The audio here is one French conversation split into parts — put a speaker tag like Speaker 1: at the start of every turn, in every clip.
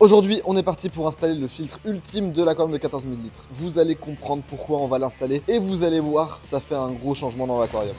Speaker 1: Aujourd'hui, on est parti pour installer le filtre ultime de l'aquarium de 14 000 litres. Vous allez comprendre pourquoi on va l'installer et vous allez voir, ça fait un gros changement dans l'aquarium.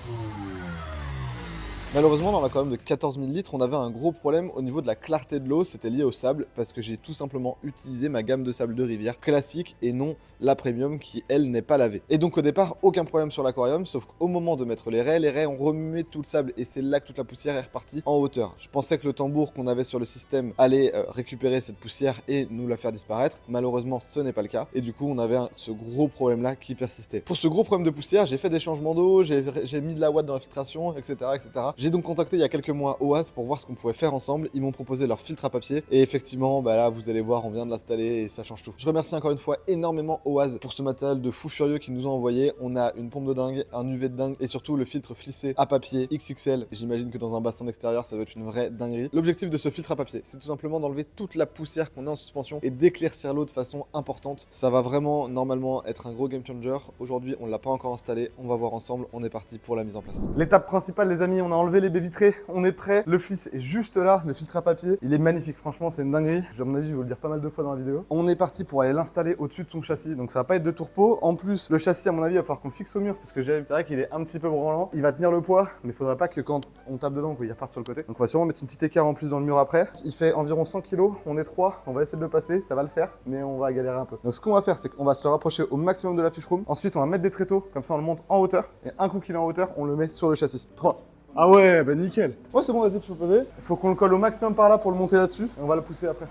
Speaker 1: Malheureusement, dans l'aquarium de 14 000 litres, on avait un gros problème au niveau de la clarté de l'eau. C'était lié au sable parce que j'ai tout simplement utilisé ma gamme de sable de rivière classique et non la premium qui, elle, n'est pas lavée. Et donc au départ, aucun problème sur l'aquarium, sauf qu'au moment de mettre les raies, on remuait tout le sable et c'est là que toute la poussière est repartie en hauteur. Je pensais que le tambour qu'on avait sur le système allait récupérer cette poussière et nous la faire disparaître. Malheureusement, ce n'est pas le cas. Et du coup, on avait ce gros problème-là qui persistait. Pour ce gros problème de poussière, j'ai fait des changements d'eau, j'ai mis de la ouate dans la filtration, etc. etc. J'ai donc contacté il y a quelques mois OAS pour voir ce qu'on pouvait faire ensemble. Ils m'ont proposé leur filtre à papier et effectivement, bah là, vous allez voir, on vient de l'installer et ça change tout. Je remercie encore une fois énormément OAS pour ce matériel de fou furieux qu'ils nous ont envoyé. On a une pompe de dingue, un UV de dingue et surtout le filtre flissé à papier XXL. J'imagine que dans un bassin d'extérieur, ça doit être une vraie dinguerie. L'objectif de ce filtre à papier, c'est tout simplement d'enlever toute la poussière qu'on a en suspension et d'éclaircir l'eau de façon importante. Ça va vraiment normalement être un gros game changer. Aujourd'hui, on l'a pas encore installé. On va voir ensemble. On est parti pour la mise en place. L'étape principale, les amis, on a enlevé les baies vitrées. On est prêt. Le fliss est juste là. Le filtre à papier, il est magnifique. Franchement, c'est une dinguerie. À mon avis, je vais vous le dire pas mal de fois dans la vidéo. On est parti pour aller l'installer au-dessus de son châssis. Donc ça va pas être de tourpeau. En plus, le châssis, à mon avis, il va falloir qu'on le fixe au mur parce que c'est vrai qu'il est un petit peu branlant. Il va tenir le poids, mais il faudra pas que quand on tape dedans, qu'il reparte sur le côté. Donc on va sûrement mettre une petite écart en plus dans le mur après. Il fait environ 100 kg. On est 3. On va essayer de le passer. Ça va le faire, mais on va galérer un peu. Donc ce qu'on va faire, c'est qu'on va se le rapprocher au maximum de la fish room. Ensuite, on va mettre des tréteaux. Comme ça, on le monte en hauteur. Et un coup qu'il est en hauteur, on le met sur le châssis. 3. Ah ouais, bah nickel. Ouais, c'est bon, vas-y, tu peux poser. Il faut qu'on le colle au maximum par là pour le monter là-dessus. Et on va le pousser après.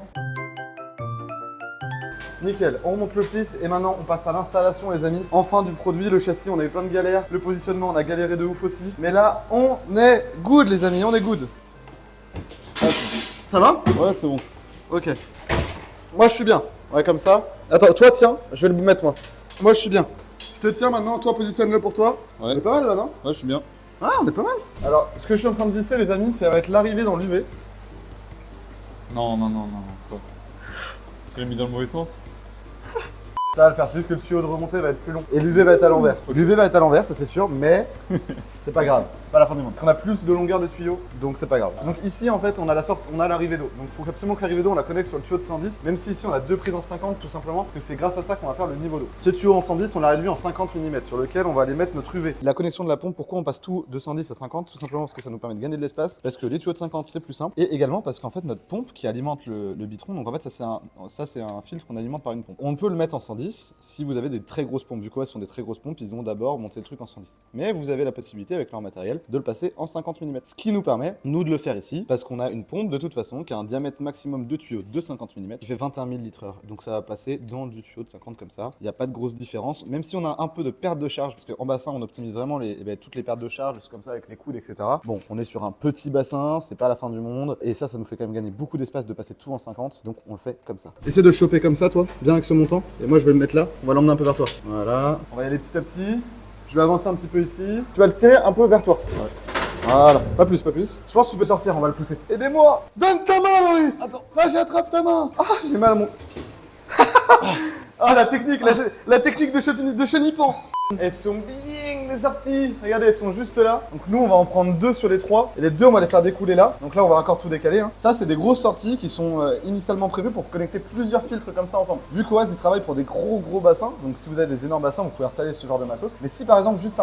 Speaker 1: Nickel, on remonte le fliss et maintenant on passe à l'installation, les amis. Enfin du produit, le châssis, on a eu plein de galères. Le positionnement, on a galéré de ouf aussi. Mais là, on est good, les amis, on est good. Ça va?
Speaker 2: Ouais, c'est bon.
Speaker 1: Ok. Moi, je suis bien. Ouais, comme ça. Attends, toi, tiens, je vais le mettre, moi. Moi, je suis bien. Je te tiens maintenant, toi, positionne-le pour toi.
Speaker 2: Ouais.
Speaker 1: On est pas mal là, non?
Speaker 2: Ouais, je suis bien.
Speaker 1: Ah, on est pas mal. Alors, ce que je suis en train de visser, les amis, ça va être l'arrivée dans l'UV.
Speaker 2: Non. Quoi? Tu l'as mis dans le mauvais sens?
Speaker 1: Ça va le faire, c'est juste que le tuyau de remontée va être plus long. Et l'UV va être à l'envers. L'UV va être à l'envers, ça c'est sûr, mais c'est pas grave. C'est pas la fin du monde. On a plus de longueur de tuyau, donc c'est pas grave. Donc ici, en fait, on a l'arrivée d'eau. Donc il faut absolument que l'arrivée d'eau, on la connecte sur le tuyau de 110, même si ici on a deux prises en 50, tout simplement, que c'est grâce à ça qu'on va faire le niveau d'eau. Ce tuyau en 110, on l'a réduit en 50 mm, sur lequel on va aller mettre notre UV. La connexion de la pompe, pourquoi on passe tout de 110 à 50? Tout simplement parce que ça nous permet de gagner de l'espace, parce que les tuyaux de 50, c'est plus simple, et également parce qu'en fait, notre pompe qui alimente le bitron, donc en fait, ça c'est un filtre qu'on alimente par une pompe. On peut le mettre en 110 si vous avez des très grosses pompes. Du coup, elles sont des très grosses pompes, ils ont d'abord monté le truc en 110. Mais vous avez la possibilité avec leur matériel de le passer en 50 mm. Ce qui nous permet, nous, de le faire ici, parce qu'on a une pompe de toute façon qui a un diamètre maximum de tuyau de 50 mm, qui fait 21 000 litres/heure. Donc ça va passer dans du tuyau de 50 comme ça. Il n'y a pas de grosse différence, même si on a un peu de perte de charge, parce qu'en bassin, on optimise vraiment toutes les pertes de charge, c'est comme ça avec les coudes, etc. Bon, on est sur un petit bassin, c'est pas la fin du monde, et ça nous fait quand même gagner beaucoup d'espace de passer tout en 50, donc on le fait comme ça. Essaie de le choper comme ça, toi, bien avec ce montant, et moi je vais le mettre là, on va l'emmener un peu vers toi. Voilà, on va y aller petit à petit. Je vais avancer un petit peu ici. Tu vas le tirer un peu vers toi. Ouais. Voilà, pas plus, pas plus. Je pense que tu peux sortir, on va le pousser. Aidez-moi! Donne ta main, Loris! Attends, là j'attrape ta main. Ah, j'ai mal à mon... Ah, la technique de chenipan. Elles sont bien les sorties. Regardez, elles sont juste là. Donc nous, on va en prendre 2 sur les 3. Et les 2, on va les faire découler là. Donc là, on va encore tout décaler. Hein. Ça, c'est des grosses sorties qui sont initialement prévues pour connecter plusieurs filtres comme ça ensemble. Vu qu'OAS, ils travaillent pour des gros bassins. Donc si vous avez des énormes bassins, vous pouvez installer ce genre de matos. Mais si par exemple, juste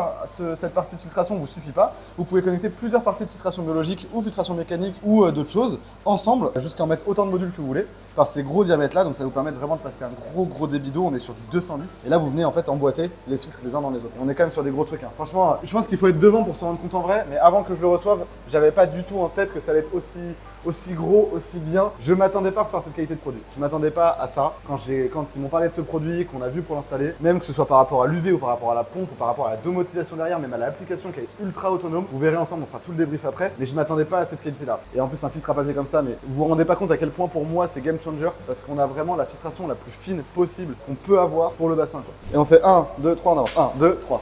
Speaker 1: cette partie de filtration ne vous suffit pas, vous pouvez connecter plusieurs parties de filtration biologique ou filtration mécanique ou d'autres choses ensemble, jusqu'à en mettre autant de modules que vous voulez, par ces gros diamètres là. Donc ça vous permet vraiment de passer un gros débit d'eau. On est sur du 210. Et là, vous venez en fait emboîter les filtres les uns dans les autres. Et on est quand même sur des gros trucs. Hein. Franchement, je pense qu'il faut être devant pour s'en rendre compte en vrai. Mais avant que je le reçoive, j'avais pas du tout en tête que ça allait être aussi gros, aussi bien. Je m'attendais pas à recevoir cette qualité de produit. Je m'attendais pas à ça. Quand ils m'ont parlé de ce produit, qu'on a vu pour l'installer, même que ce soit par rapport à l'UV ou par rapport à la pompe ou par rapport à la domotisation derrière, même à l'application qui est ultra autonome. Vous verrez ensemble, on fera tout le débrief après. Mais je m'attendais pas à cette qualité-là. Et en plus, un filtre à papier comme ça, mais vous vous rendez pas compte à quel point pour moi c'est game changer parce qu'on a vraiment la filtration la plus fine possible qu'on peut avoir pour le bassin. Quoi. Et on fait 1, 2, 3 en avant. 1, 2, 3.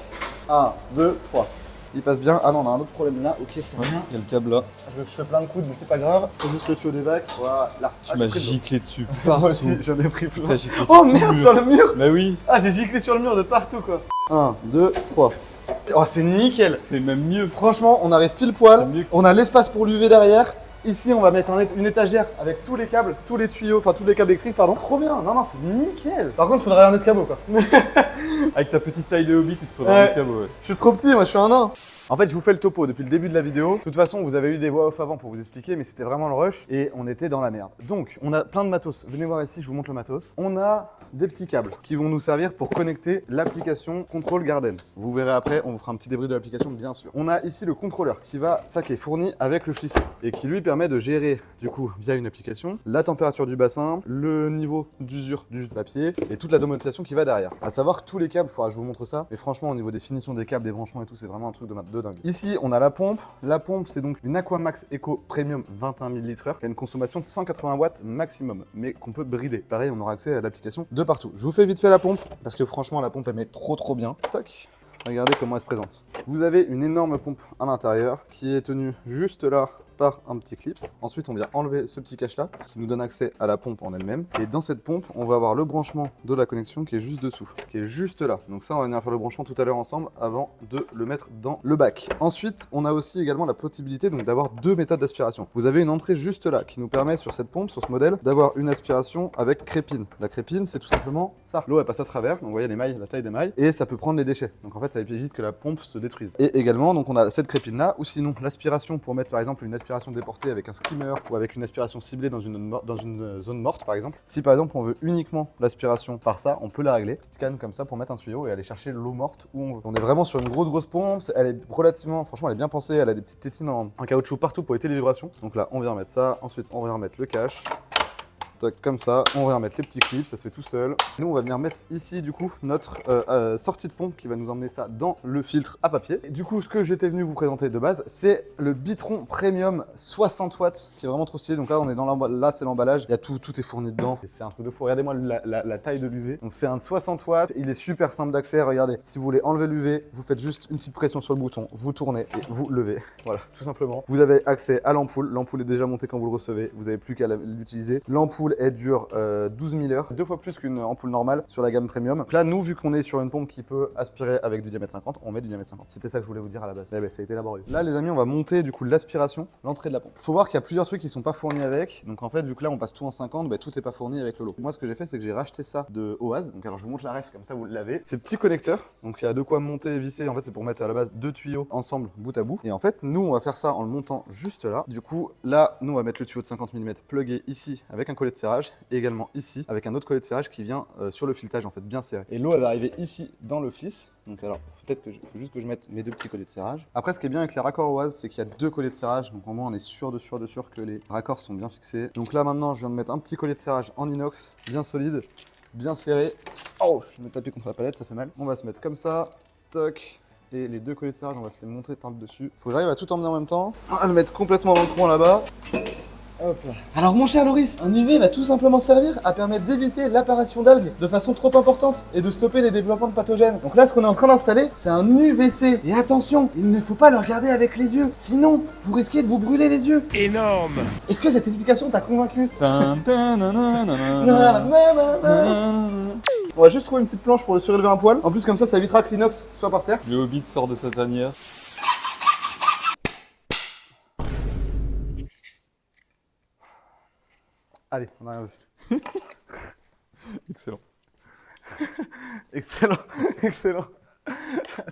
Speaker 1: 1, 2, 3. Il passe bien. Ah non, on a un autre problème là. Ok, c'est rien.
Speaker 2: Il y a le câble là.
Speaker 1: Je fais plein de coudes, mais c'est pas grave. C'est juste le tuyau d'évac. Voilà.
Speaker 2: Tu m'as giclé dessus
Speaker 1: Moi
Speaker 2: partout.
Speaker 1: aussi, j'en ai pris plein.
Speaker 2: T'as giclé sur
Speaker 1: Oh
Speaker 2: tout le
Speaker 1: merde,
Speaker 2: mur.
Speaker 1: sur le mur.
Speaker 2: Bah oui.
Speaker 1: Ah, j'ai giclé sur le mur de partout quoi. 1, 2, 3. Oh, c'est nickel.
Speaker 2: C'est même mieux.
Speaker 1: Franchement, on arrive pile poil.
Speaker 2: C'est mieux.
Speaker 1: On a l'espace pour l'UV derrière. Ici, on va mettre une étagère avec tous les câbles, tous les tuyaux, enfin tous les câbles électriques, pardon. Trop bien, non, non, c'est nickel. Par contre, il faudrait un escabeau, quoi.
Speaker 2: Avec ta petite taille de hobbit, il te faudra
Speaker 1: Ouais.
Speaker 2: un escabeau. Ouais.
Speaker 1: Je suis trop petit, moi, je suis un nain. En fait, je vous fais le topo depuis le début de la vidéo. De toute façon, vous avez eu des voix off avant pour vous expliquer, mais c'était vraiment le rush et on était dans la merde. Donc, on a plein de matos. Venez voir ici, je vous montre le matos. On a des petits câbles qui vont nous servir pour connecter l'application Control Garden. Vous verrez après, on vous fera un petit débrief de l'application, bien sûr. On a ici le contrôleur qui est fourni avec le flissé et qui lui permet de gérer, du coup, via une application, la température du bassin, le niveau d'usure du papier et toute la domotisation qui va derrière. À savoir que tous les câbles, il faudra que je vous montre ça, mais franchement, au niveau des finitions des câbles, des branchements et tout, c'est vraiment un truc de dingue. Ici, on a la pompe. La pompe, c'est donc une Aquamax Eco Premium 21 ml/h qui a une consommation de 180 watts maximum, mais qu'on peut brider. Pareil, on aura accès à l'application de partout. Je vous fais vite fait la pompe, parce que franchement, la pompe, elle met trop bien. Toc. Regardez comment elle se présente. Vous avez une énorme pompe à l'intérieur qui est tenue juste là par un petit clip. Ensuite, on vient enlever ce petit cache là qui nous donne accès à la pompe en elle-même. Et dans cette pompe, on va avoir le branchement de la connexion qui est juste dessous, qui est juste là. Donc ça, on va venir faire le branchement tout à l'heure ensemble avant de le mettre dans le bac. Ensuite, on a aussi également la possibilité donc d'avoir deux méthodes d'aspiration. Vous avez une entrée juste là qui nous permet sur cette pompe, sur ce modèle, d'avoir une aspiration avec crépine. La crépine, c'est tout simplement ça. L'eau, elle passe à travers. Donc vous voyez les mailles, la taille des mailles, et ça peut prendre les déchets. Donc en fait, ça évite que la pompe se détruise. Et également, donc on a cette crépine là, ou sinon l'aspiration pour mettre par exemple une aspiration déportée avec un skimmer ou avec une aspiration ciblée dans une zone morte par exemple. Si par exemple on veut uniquement l'aspiration par ça, on peut la régler. Petite canne comme ça pour mettre un tuyau et aller chercher l'eau morte où on veut. On est vraiment sur une grosse pompe. Elle est relativement, franchement, elle est bien pensée. Elle a des petites tétines en caoutchouc partout pour éviter les vibrations. Donc là, on vient mettre ça. Ensuite, on vient mettre le cache. Comme ça, on va remettre les petits clips, ça se fait tout seul. Nous, on va venir mettre ici, du coup, notre sortie de pompe qui va nous emmener ça dans le filtre à papier. Et du coup, ce que j'étais venu vous présenter de base, c'est le Bitron Premium 60 watts, qui est vraiment trop stylé. Donc là, on est dans l'emballage, là, c'est l'emballage. Il y a tout est fourni dedans. C'est un truc de fou. Regardez-moi la taille de l'UV. Donc c'est un 60 watts. Il est super simple d'accès. Regardez, si vous voulez enlever l'UV, vous faites juste une petite pression sur le bouton, vous tournez et vous levez. Voilà, tout simplement. Vous avez accès à l'ampoule. L'ampoule est déjà montée quand vous le recevez. Vous n'avez plus qu'à l'utiliser. L'ampoule, elle dure 12 000 heures, 2 fois plus qu'une ampoule normale sur la gamme premium. Donc là, nous, vu qu'on est sur une pompe qui peut aspirer avec du diamètre 50, on met du diamètre 50. C'était ça que je voulais vous dire à la base. Eh ben, ça a été laborieux. Là, les amis, on va monter du coup l'aspiration, l'entrée de la pompe. Faut voir qu'il y a plusieurs trucs qui sont pas fournis avec. Donc en fait, vu que là, on passe tout en 50, bah, tout n'est pas fourni avec le lot. Moi, ce que j'ai fait, c'est que j'ai racheté ça de Oaz. Donc alors, je vous montre la ref, comme ça, vous l'avez. C'est petit connecteur. Donc il y a de quoi monter et visser. En fait, c'est pour mettre à la base deux tuyaux ensemble, bout à bout. Et en fait, nous, on va faire ça en le montant juste là. Du coup, là, nous, on va mettre le tuyau de 50 mm plugué ici avec un collet de serrage et également ici avec un autre collet de serrage qui vient sur le filetage en fait bien serré. Et l'eau elle va arriver ici dans le fliss. Donc alors peut-être que faut juste que je mette mes deux petits collets de serrage. Après ce qui est bien avec les raccords Oaz, c'est qu'il y a deux collets de serrage. Donc au moins on est sûr que les raccords sont bien fixés. Donc là maintenant je viens de mettre un petit collet de serrage en inox bien solide, bien serré. Oh, je me taper contre la palette, ça fait mal. On va se mettre comme ça, toc. Et les deux collets de serrage, on va se les monter par le dessus. Faut que j'arrive à tout emmener en même temps. On va le mettre complètement dans le coin là-bas. Hop là. Alors mon cher Loris, un UV va tout simplement servir à permettre d'éviter l'apparition d'algues de façon trop importante et de stopper les développements de pathogènes. Donc là ce qu'on est en train d'installer, c'est un UVC. Et attention, il ne faut pas le regarder avec les yeux, sinon vous risquez de vous brûler les yeux.
Speaker 3: Énorme.
Speaker 1: Est-ce que cette explication t'a convaincu? On va juste trouver une petite planche pour le surélever un poil. En plus comme ça évitera que l'inox soit par terre.
Speaker 2: Le hobbit sort de sa tanière.
Speaker 1: Allez, on a rien vu.
Speaker 2: Excellent.
Speaker 1: Excellent.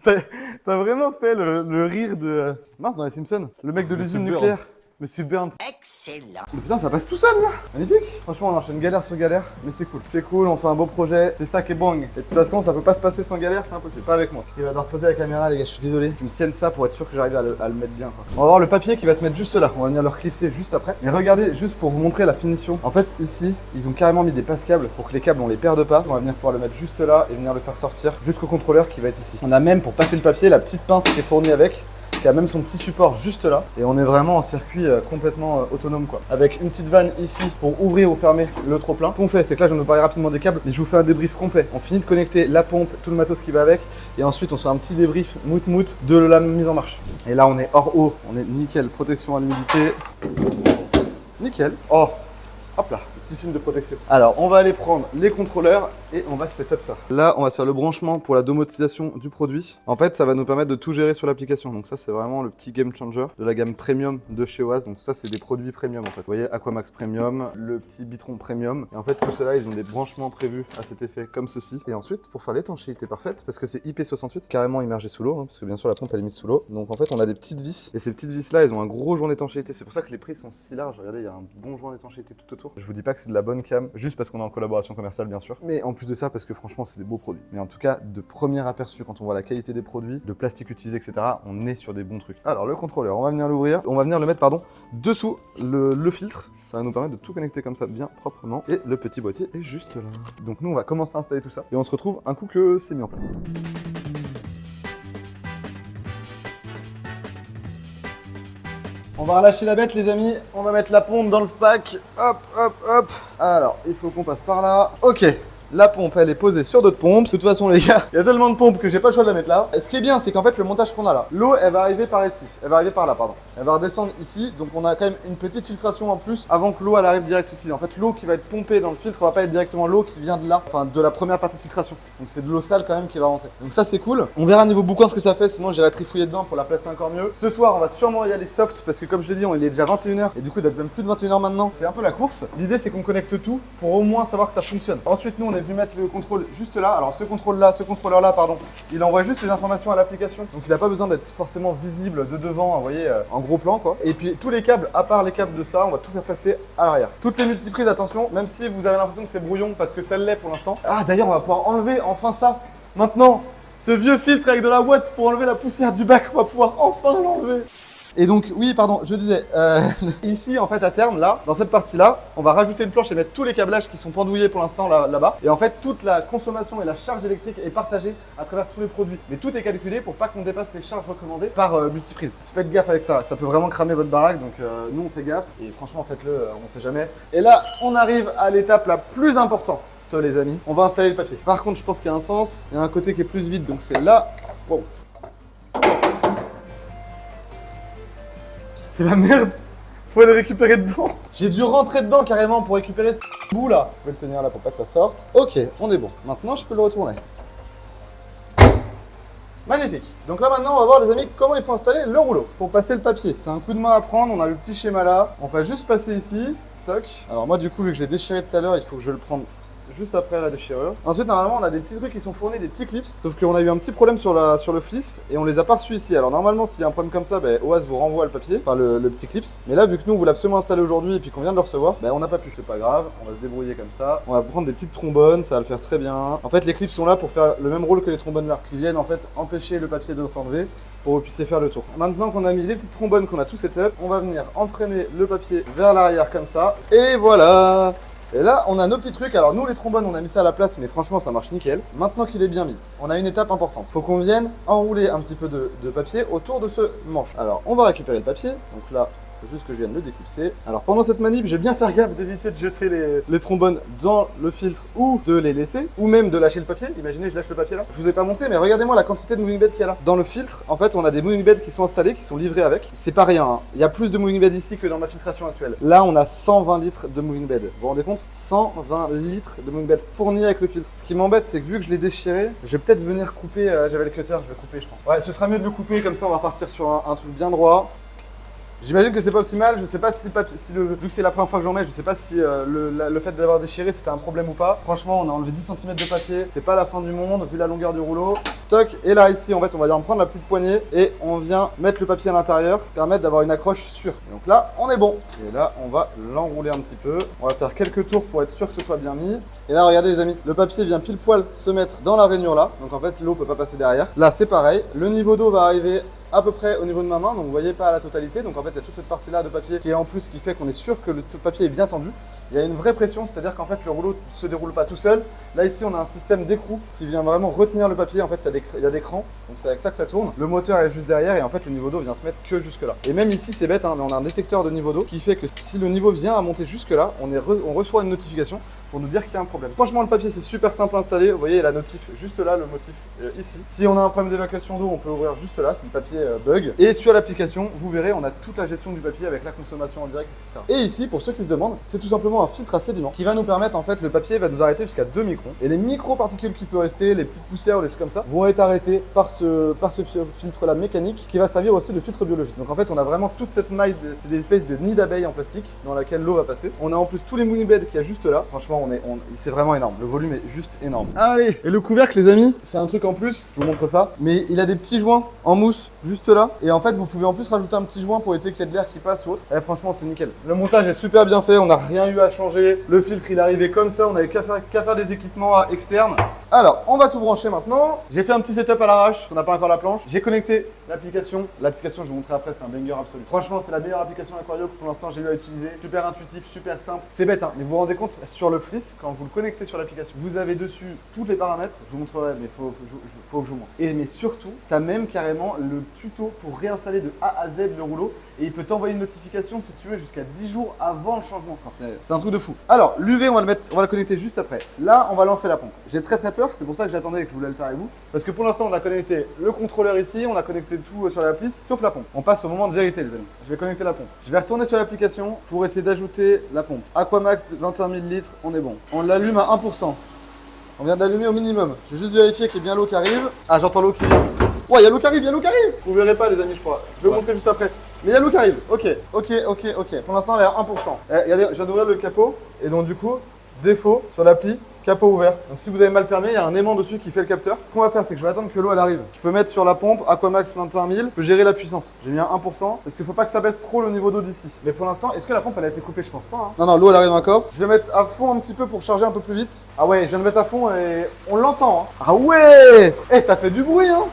Speaker 1: T'as vraiment fait le rire de Mars dans les Simpsons. Le mec de l'usine
Speaker 2: Monsieur
Speaker 1: nucléaire.
Speaker 2: Burns.
Speaker 1: Monsieur Burns.
Speaker 3: Excellent.
Speaker 1: Mais putain, ça passe tout seul là. Magnifique. Franchement, on enchaîne galère sur galère, mais c'est cool. C'est cool, on fait un beau projet. C'est ça qui est bang. Et de toute façon, ça peut pas se passer sans galère, c'est impossible. Pas avec moi. Il va devoir poser la caméra, les gars. Je suis désolé. Ils me tiennent ça pour être sûr que j'arrive à le mettre bien. Quoi. On va voir le papier qui va se mettre juste là. On va venir le clipser juste après. Mais regardez, juste pour vous montrer la finition. En fait, ici, ils ont carrément mis des passe-câbles pour que les câbles on les perde pas. On va venir pouvoir le mettre juste là et venir le faire sortir jusqu'au contrôleur qui va être ici. On a même pour passer le papier la petite pince qui est fournie avec, qui a même son petit support juste là. Et on est vraiment en circuit complètement autonome quoi. Avec une petite vanne ici pour ouvrir ou fermer le trop-plein. Ce qu'on fait, c'est que là, je viens de vous parler rapidement des câbles et je vous fais un débrief complet. On finit de connecter la pompe, tout le matos qui va avec. Et ensuite, on fait un petit débrief mout de la mise en marche. Et là, on est hors eau. On est nickel. Protection à l'humidité. Nickel. Oh, hop là. Petit film de protection. Alors, on va aller prendre les contrôleurs et on va setup ça. Là, on va se faire le branchement pour la domotisation du produit. En fait, ça va nous permettre de tout gérer sur l'application. Donc ça, c'est vraiment le petit game changer de la gamme premium de chez Oaz. Donc ça, c'est des produits premium en fait. Vous voyez, Aquamax Premium, le petit Bitron Premium. Et en fait, tout cela, ils ont des branchements prévus à cet effet comme ceci. Et ensuite, pour faire l'étanchéité parfaite, parce que c'est IP68, carrément immergé sous l'eau, hein, parce que bien sûr, la pompe, elle est mise sous l'eau. Donc en fait, on a des petites vis. Et ces petites vis-là, elles ont un gros joint d'étanchéité. C'est pour ça que les prix sont si larges. Regardez, il y a un bon joint d'étanchéité tout autour. Je vous dis pas que c'est de la bonne cam, juste parce qu'on est en collaboration commerciale, bien sûr. Mais en plus de ça, parce que franchement, c'est des beaux produits. Mais en tout cas, de premier aperçu, quand on voit la qualité des produits, de plastique utilisé, etc., on est sur des bons trucs. Alors, le contrôleur, on va venir l'ouvrir. On va venir le mettre, pardon, dessous le filtre. Ça va nous permettre de tout connecter comme ça bien proprement. Et le petit boîtier est juste là. Donc nous, on va commencer à installer tout ça. Et on se retrouve un coup que c'est mis en place. On va relâcher la bête les amis, on va mettre la pompe dans le pack, hop hop hop. Alors, il faut qu'on passe par là. Ok, la pompe elle est posée sur d'autres pompes. De toute façon les gars, il y a tellement de pompes que j'ai pas le choix de la mettre là. Et ce qui est bien, c'est qu'en fait le montage qu'on a là, l'eau elle va arriver par ici, elle va arriver par là pardon. Elle va redescendre ici, donc on a quand même une petite filtration en plus avant que l'eau elle arrive direct ici. En fait l'eau qui va être pompée dans le filtre va pas être directement l'eau qui vient de là, enfin de la première partie de filtration. Donc c'est de l'eau sale quand même qui va rentrer. Donc ça c'est cool. On verra niveau boucan ce que ça fait, sinon j'irai trifouiller dedans pour la placer encore mieux. Ce soir on va sûrement y aller soft parce que comme je l'ai dit, il est déjà 21h et du coup il doit être même plus de 21h maintenant. C'est un peu la course. L'idée c'est qu'on connecte tout pour au moins savoir que ça fonctionne. Ensuite nous on est venu mettre le contrôle juste là. Alors ce contrôleur là pardon, il envoie juste les informations à l'application. Donc il n'a pas besoin d'être forcément visible de devant, vous voyez, en gros plan quoi. Et puis tous les câbles, à part les câbles de ça, on va tout faire passer à l'arrière. Toutes les multiprises, attention, même si vous avez l'impression que c'est brouillon parce que ça l'est pour l'instant. Ah d'ailleurs on va pouvoir enlever enfin ça. Maintenant, ce vieux filtre avec de la ouate pour enlever la poussière du bac, on va pouvoir enfin l'enlever. Et donc, oui, pardon, je disais, ici, en fait, à terme, là, dans cette partie-là, on va rajouter une planche et mettre tous les câblages qui sont pendouillés pour l'instant là-bas. Et en fait, toute la consommation et la charge électrique est partagée à travers tous les produits. Mais tout est calculé pour pas qu'on dépasse les charges recommandées par multiprise. Faites gaffe avec ça, ça peut vraiment cramer votre baraque. Donc, nous, on fait gaffe. Et franchement, faites-le, on sait jamais. Et là, on arrive à l'étape la plus importante, les amis. On va installer le papier. Par contre, je pense qu'il y a un sens. Il y a un côté qui est plus vide, donc c'est là. Wow. C'est la merde, faut aller récupérer dedans. J'ai dû rentrer dedans carrément pour récupérer ce bout là. Je vais le tenir là pour pas que ça sorte. Ok, on est bon. Maintenant, je peux le retourner. Magnifique. Donc là maintenant, on va voir les amis comment il faut installer le rouleau pour passer le papier. C'est un coup de main à prendre, on a le petit schéma là. On va juste passer ici. Toc. Alors moi du coup, vu que je l'ai déchiré tout à l'heure, il faut que je le prenne juste après la déchirure. Ensuite, normalement, on a des petits trucs qui sont fournis, des petits clips. Sauf qu'on a eu un petit problème sur le fliss et on les a pas reçus ici. Alors normalement, s'il y a un problème comme ça, Oaz vous renvoie le papier, enfin le petit clips. Mais là, vu que nous, on voulait absolument installer aujourd'hui et puis qu'on vient de le recevoir, on n'a pas pu. C'est pas grave, on va se débrouiller comme ça. On va prendre des petites trombones, ça va le faire très bien. En fait, les clips sont là pour faire le même rôle que les trombones là, qui viennent en fait empêcher le papier de s'enlever pour que vous puissiez faire le tour. Maintenant qu'on a mis les petites trombones, qu'on a tout setup, on va venir entraîner le papier vers l'arrière comme ça. Et voilà. Et là, on a nos petits trucs. Alors nous, les trombones, on a mis ça à la place, mais franchement, ça marche nickel. Maintenant qu'il est bien mis, on a une étape importante. Il faut qu'on vienne enrouler un petit peu de papier autour de ce manche. Alors, on va récupérer le papier. Donc là, il faut juste que je vienne le déclipser. Alors pendant cette manip, je vais bien faire gaffe d'éviter de jeter les trombones dans le filtre ou de les laisser, ou même de lâcher le papier. Imaginez, je lâche le papier là. Je vous ai pas montré, mais regardez-moi la quantité de moving bed qu'il y a là. Dans le filtre, en fait, on a des moving beds qui sont installés, qui sont livrés avec. C'est pas rien, hein. Il y a plus de moving bed ici que dans ma filtration actuelle. Là, on a 120 litres de moving bed. Vous vous rendez compte? 120 litres de moving bed fournis avec le filtre. Ce qui m'embête, c'est que vu que je l'ai déchiré, je vais peut-être venir couper. J'avais le cutter, je vais couper, je pense. Ouais, ce sera mieux de le couper, comme ça, on va repartir sur un truc bien droit. J'imagine que c'est pas optimal, je sais pas si vu que c'est la première fois que j'en mets, je sais pas si le fait d'avoir déchiré c'était un problème ou pas. Franchement, on a enlevé 10 cm de papier, c'est pas la fin du monde vu la longueur du rouleau. Toc, et là ici en fait on va venir prendre la petite poignée et on vient mettre le papier à l'intérieur, permettre d'avoir une accroche sûre. Et donc là, on est bon. Et là, on va l'enrouler un petit peu. On va faire quelques tours pour être sûr que ce soit bien mis. Et là, regardez les amis, le papier vient pile poil se mettre dans la rainure là. Donc en fait, l'eau peut pas passer derrière. Là, c'est pareil. Le niveau d'eau va arriver à peu près au niveau de ma main, donc vous voyez pas à la totalité. Donc en fait, il y a toute cette partie-là de papier qui est en plus, qui fait qu'on est sûr que le papier est bien tendu. Il y a une vraie pression, c'est-à-dire qu'en fait, le rouleau ne se déroule pas tout seul. Là, ici, on a un système d'écrou qui vient vraiment retenir le papier. En fait, il y a des crans, donc c'est avec ça que ça tourne. Le moteur est juste derrière et en fait, le niveau d'eau vient se mettre que jusque là. Et même ici, c'est bête, hein, mais on a un détecteur de niveau d'eau qui fait que si le niveau vient à monter jusque là, on reçoit une notification pour nous dire qu'il y a un problème. Franchement, le papier, c'est super simple à installer. Vous voyez, il y a la notif juste là, le motif ici. Si on a un problème d'évacuation d'eau, on peut ouvrir juste là, si le papier bug. Et sur l'application, vous verrez, on a toute la gestion du papier avec la consommation en direct, etc. Et ici, pour ceux qui se demandent, c'est tout simplement un filtre à sédiments qui va nous permettre, en fait, le papier va nous arrêter jusqu'à 2 microns. Et les micro-particules qui peuvent rester, les petites poussières ou les choses comme ça, vont être arrêtées par ce filtre-là mécanique qui va servir aussi de filtre biologique. Donc en fait, on a vraiment toute cette maille, c'est des espèces de nids d'abeilles en plastique dans laquelle l'eau va passer. On a en plus tous les moonbeds qu'il y a juste là. Franchement, c'est vraiment énorme. Le volume est juste énorme. Allez, et le couvercle, les amis, c'est un truc en plus. Je vous montre ça. Mais il a des petits joints en mousse juste là. Et en fait, vous pouvez en plus rajouter un petit joint pour éviter qu'il y ait de l'air qui passe ou autre. Et franchement, c'est nickel. Le montage est super bien fait. On n'a rien eu à changer. Le filtre, il est arrivé comme ça. On n'avait qu'à faire des équipements externes. Alors, on va tout brancher maintenant. J'ai fait un petit setup à l'arrache. On n'a pas encore la planche. J'ai connecté l'application. L'application, je vais vous montrer après. C'est un banger absolu. Franchement, c'est la meilleure application Aquario que pour l'instant j'ai eu à utiliser. Super intuitif, super simple. C'est bête, hein, mais vous vous rendez compte, sur le Fliss, quand vous le connectez sur l'application, vous avez dessus tous les paramètres. Je vous montrerai, mais faut que je vous montre. Et mais surtout, tu as même carrément le tuto pour réinstaller de A à Z le rouleau. Et il peut t'envoyer une notification si tu veux jusqu'à 10 jours avant le changement. Enfin, c'est un truc de fou. Alors, l'UV, on va le connecter juste après. Là, on va lancer la pompe. J'ai très peur, c'est pour ça que j'attendais et que je voulais le faire avec vous. Parce que pour l'instant, on a connecté le contrôleur ici, on a connecté tout sur l'appli, sauf la pompe. On passe au moment de vérité, les amis. Je vais connecter la pompe. Je vais retourner sur l'application pour essayer d'ajouter la pompe. Aquamax de 21 000 litres, on est bon. On l'allume à 1%. On vient d'allumer au minimum. Je vais juste vérifier qu'il y ait bien l'eau qui arrive. Ah, j'entends l'eau qui vient. Ouais, il y a l'eau qui arrive, Vous verrez pas, les amis, je crois. Je vais vous montrer juste après. Mais il y a l'eau qui arrive. Ok. Pour l'instant, elle est à 1%. Regardez, je viens d'ouvrir le capot. Et donc, du coup, défaut sur l'appli, capot ouvert. Donc, si vous avez mal fermé, il y a un aimant dessus qui fait le capteur. Ce qu'on va faire, c'est que je vais attendre que l'eau elle arrive. Je peux mettre sur la pompe Aquamax 21 000. Je peux gérer la puissance. J'ai mis un 1% parce qu'il faut pas que ça baisse trop le niveau d'eau d'ici. Mais pour l'instant, est-ce que la pompe elle a été coupée? Je pense pas. Hein. Non, l'eau elle arrive encore. Je vais mettre à fond un petit peu pour charger un peu plus vite. Ah ouais, je viens de mettre à fond et on l'entend. Hein. Ah ouais. Ça fait du bruit. Hein.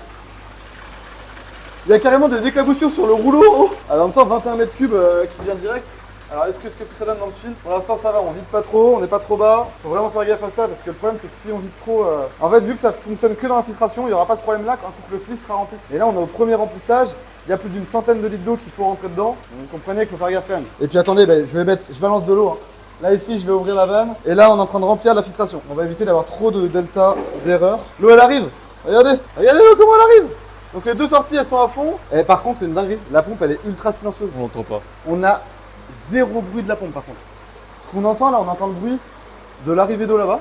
Speaker 1: Il y a carrément des éclaboussures sur le rouleau. Oh. Alors, en même temps, 21 mètres cubes qui vient direct. Alors, qu'est-ce que ça donne dans le filtre? Pour l'instant, ça va, on vide pas trop, on n'est pas trop bas. Faut vraiment faire gaffe à ça parce que le problème, c'est que si on vide trop. En fait, vu que ça fonctionne que dans l'infiltration, il n'y aura pas de problème là quand le Fliss sera rempli. Et là, on est au premier remplissage. Il y a plus d'une centaine de litres d'eau qu'il faut rentrer dedans. Donc, vous comprenez qu'il faut faire gaffe quand même. Et puis, attendez, je balance de l'eau. Hein. Là, ici, je vais ouvrir la vanne. Et là, on est en train de remplir la filtration. On va éviter d'avoir trop de delta d'erreur. L'eau, elle arrive. Regardez l'eau, comment elle arrive. Donc les deux sorties elles sont à fond. Et par contre c'est une dinguerie, la pompe elle est ultra silencieuse.
Speaker 2: On l'entend pas.
Speaker 1: On a zéro bruit de la pompe par contre. Ce qu'on entend là, on entend le bruit de l'arrivée d'eau là-bas.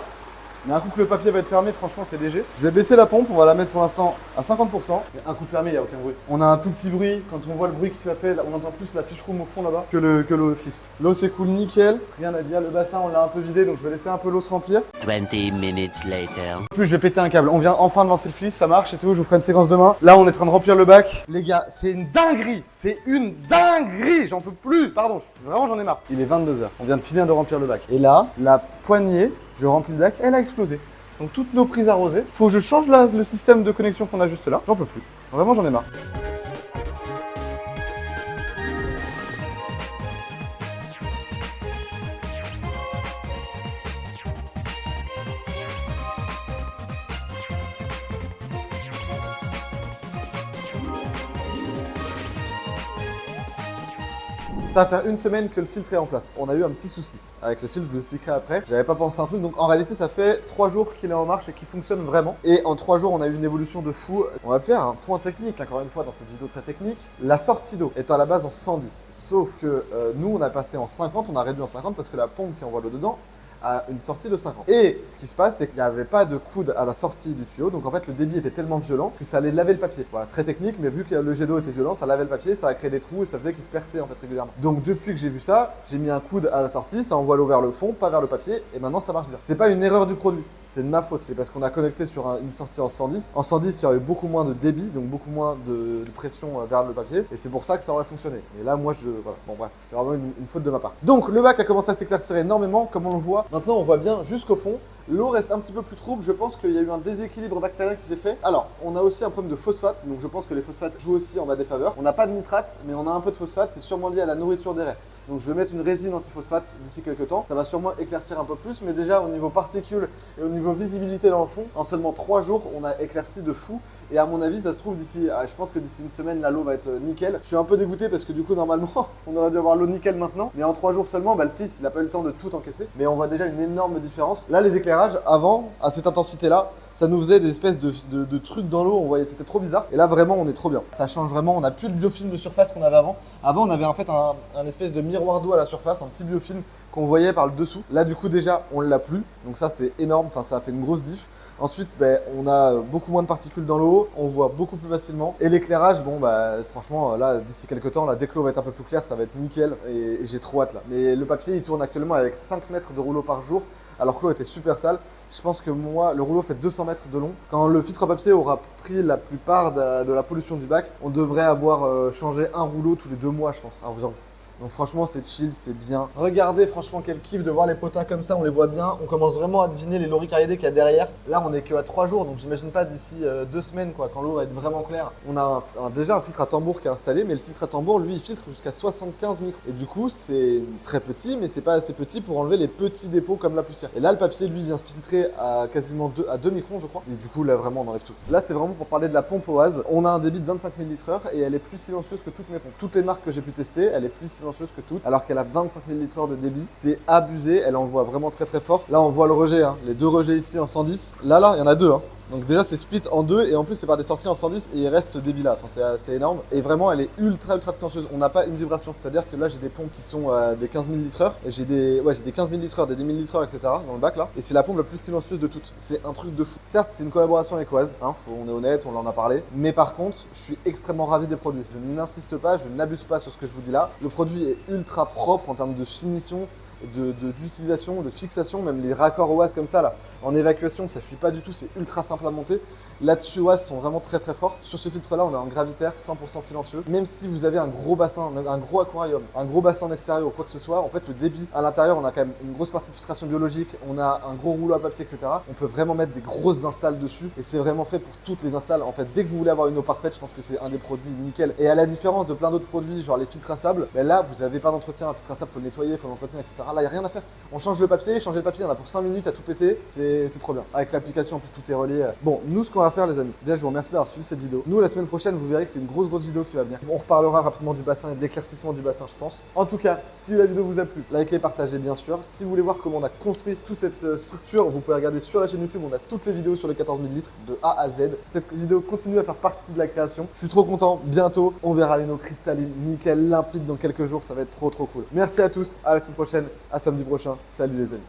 Speaker 1: Mais un coup que le papier va être fermé, franchement c'est léger. Je vais baisser la pompe, on va la mettre pour l'instant à 50%. Mais un coup fermé, il n'y a aucun bruit. On a un tout petit bruit, quand on voit le bruit qui se fait, on entend plus la fiche room au fond là-bas que l'eau Fliss. L'eau c'est cool, nickel. Rien à dire, le bassin on l'a un peu vidé donc je vais laisser un peu l'eau se remplir.
Speaker 3: 20 minutes later.
Speaker 1: En plus je vais péter un câble, on vient enfin de lancer le Fliss, ça marche et tout, je vous ferai une séquence demain. Là on est en train de remplir le bac. Les gars, c'est une dinguerie, j'en peux plus. Pardon, vraiment j'en ai marre. Il est 22h, on vient de finir de remplir le bac. Et là, la poignée, je remplis le bac, elle a explosé. Donc toutes nos prises arrosées, faut que je change le système de connexion qu'on a juste là. J'en peux plus. Vraiment, j'en ai marre. Ça va faire une semaine que le filtre est en place. On a eu un petit souci avec le filtre, je vous expliquerai après. J'avais pas pensé à un truc, donc en réalité ça fait 3 jours qu'il est en marche et qu'il fonctionne vraiment. Et en 3 jours on a eu une évolution de fou. On va faire un point technique, encore une fois dans cette vidéo très technique. La sortie d'eau est à la base en 110, sauf que nous on a passé en 50, on a réduit en 50 parce que la pompe qui envoie l'eau dedans à une sortie de 50. Et ce qui se passe, c'est qu'il n'y avait pas de coude à la sortie du tuyau, donc en fait le débit était tellement violent que ça allait laver le papier. Voilà, très technique, mais vu que le jet d'eau était violent, ça lavait le papier, ça a créé des trous et ça faisait qu'il se perçait en fait régulièrement. Donc depuis que j'ai vu ça, j'ai mis un coude à la sortie, ça envoie l'eau vers le fond, pas vers le papier, et maintenant ça marche bien. C'est pas une erreur du produit, c'est de ma faute, c'est parce qu'on a connecté sur une sortie en 110. En 110, il y aurait beaucoup moins de débit, donc beaucoup moins de pression vers le papier, et c'est pour ça que ça aurait fonctionné. Et là, moi, voilà. Bon bref, c'est vraiment une faute de ma part. Donc le bac a commencé à s'éclaircir énormément, comme on le voit. Maintenant, on voit bien jusqu'au fond. L'eau reste un petit peu plus trouble, je pense qu'il y a eu un déséquilibre bactérien qui s'est fait. Alors, on a aussi un problème de phosphate, donc je pense que les phosphates jouent aussi en ma défaveur. On n'a pas de nitrate, mais on a un peu de phosphate, c'est sûrement lié à la nourriture des raies. Donc je vais mettre une résine antiphosphate d'ici quelques temps. Ça va sûrement éclaircir un peu plus, mais déjà au niveau particules et au niveau visibilité dans le fond, en seulement 3 jours, on a éclairci de fou. Et à mon avis, ça se trouve je pense que d'ici une semaine, l'eau va être nickel. Je suis un peu dégoûté parce que du coup, normalement, on aurait dû avoir l'eau nickel maintenant. Mais en 3 jours seulement, le fils, il n'a pas eu le temps de tout encaisser. Mais on voit déjà une énorme différence. Là, les éclairages, avant, à cette intensité-là, ça nous faisait des espèces de trucs dans l'eau, on voyait, c'était trop bizarre. Et là, vraiment, on est trop bien. Ça change vraiment, on n'a plus le biofilm de surface qu'on avait avant. Avant, on avait en fait un espèce de miroir d'eau à la surface, un petit biofilm qu'on voyait par le dessous. Là, du coup, déjà, on ne l'a plus. Donc ça, c'est énorme, enfin, ça a fait une grosse diff. Ensuite, on a beaucoup moins de particules dans l'eau, on voit beaucoup plus facilement. Et l'éclairage, franchement, là, d'ici quelques temps, dès que l'eau va être un peu plus claire, ça va être nickel. Et j'ai trop hâte là. Mais le papier, il tourne actuellement avec 5 mètres de rouleau par jour, alors que l'eau était super sale. Je pense que moi, le rouleau fait 200 mètres de long. Quand le filtre papier aura pris la plupart de la pollution du bac, on devrait avoir changé un rouleau tous les 2 mois, je pense, environ. Donc franchement, c'est chill, c'est bien. Regardez franchement quel kiff de voir les potas comme ça, on les voit bien. On commence vraiment à deviner les loricariidés qu'il y a derrière. Là, on est qu'à 3 jours, donc j'imagine pas d'ici 2 semaines, quoi, quand l'eau va être vraiment claire. On a déjà un filtre à tambour qui est installé, mais le filtre à tambour, lui, il filtre jusqu'à 75 microns. Et du coup, c'est très petit, mais c'est pas assez petit pour enlever les petits dépôts comme la poussière. Et là, le papier, lui, vient se filtrer à quasiment 2 microns, je crois. Et du coup, là, vraiment, on enlève tout. Là, c'est vraiment pour parler de la pompe Oase. On a un débit de 25 000 litres/heure et elle est plus silencieuse que toutes mes pompes. Toutes les marques que j'ai pu tester, elle est plus silencieuse que toutes. Alors qu'elle a 25 000 litres/heure de débit. C'est abusé, elle envoie vraiment très très fort. Là, on voit le rejet, hein. Les 2 rejets ici en 110. Là, il y en a 2. Hein. Donc déjà, c'est split en 2 et en plus, c'est par des sorties en 110 et il reste ce débit là. Enfin, c'est assez énorme. Et vraiment, elle est ultra silencieuse. On n'a pas une vibration, c'est-à-dire que là, j'ai des pompes qui sont des 15 000 litres/heure. Et j'ai des 15 000 litres/heure, des 10 000 litres/heure, etc. dans le bac là. Et c'est la pompe la plus silencieuse de toutes. C'est un truc de fou. Certes, c'est une collaboration avec Oase, hein, on est honnête, on en a parlé. Mais par contre, je suis extrêmement ravi des produits. Je n'insiste pas, je n'abuse pas sur ce que je vous dis là. Le produit est ultra propre en termes de finition, d'utilisation, de fixation, même les raccords Oase comme ça là, en évacuation, ça fuit pas du tout, c'est ultra simple à monter. Là-dessus, Oase sont vraiment très très forts. Sur ce filtre là, on est en gravitaire, 100% silencieux. Même si vous avez un gros bassin, un gros aquarium, un gros bassin en extérieur ou quoi que ce soit, en fait le débit à l'intérieur, on a quand même une grosse partie de filtration biologique, on a un gros rouleau à papier, etc. On peut vraiment mettre des grosses installs dessus et c'est vraiment fait pour toutes les installs. En fait, dès que vous voulez avoir une eau parfaite, je pense que c'est un des produits nickel. Et à la différence de plein d'autres produits, genre les filtres à sable, là vous n'avez pas d'entretien. Un filtre à sable, faut le nettoyer, faut l'entretenir, etc. Là, il n'y a rien à faire. On change le papier, changer le papier, on a pour 5 minutes à tout péter, c'est trop bien. Avec l'application, en plus, tout est relié. Bon, nous, ce qu'on va faire, les amis, déjà, je vous remercie d'avoir suivi cette vidéo. Nous, la semaine prochaine, vous verrez que c'est une grosse vidéo qui va venir. On reparlera rapidement du bassin et de l'éclaircissement du bassin, je pense. En tout cas, si la vidéo vous a plu, likez, partagez, bien sûr. Si vous voulez voir comment on a construit toute cette structure, vous pouvez regarder sur la chaîne YouTube. On a toutes les vidéos sur les 14 000 litres de A à Z. Cette vidéo continue à faire partie de la création. Je suis trop content. Bientôt, on verra une eau cristalline, nickel, limpide dans quelques jours. Ça va être trop cool. Merci à tous. À la semaine prochaine. À samedi prochain. Salut les amis.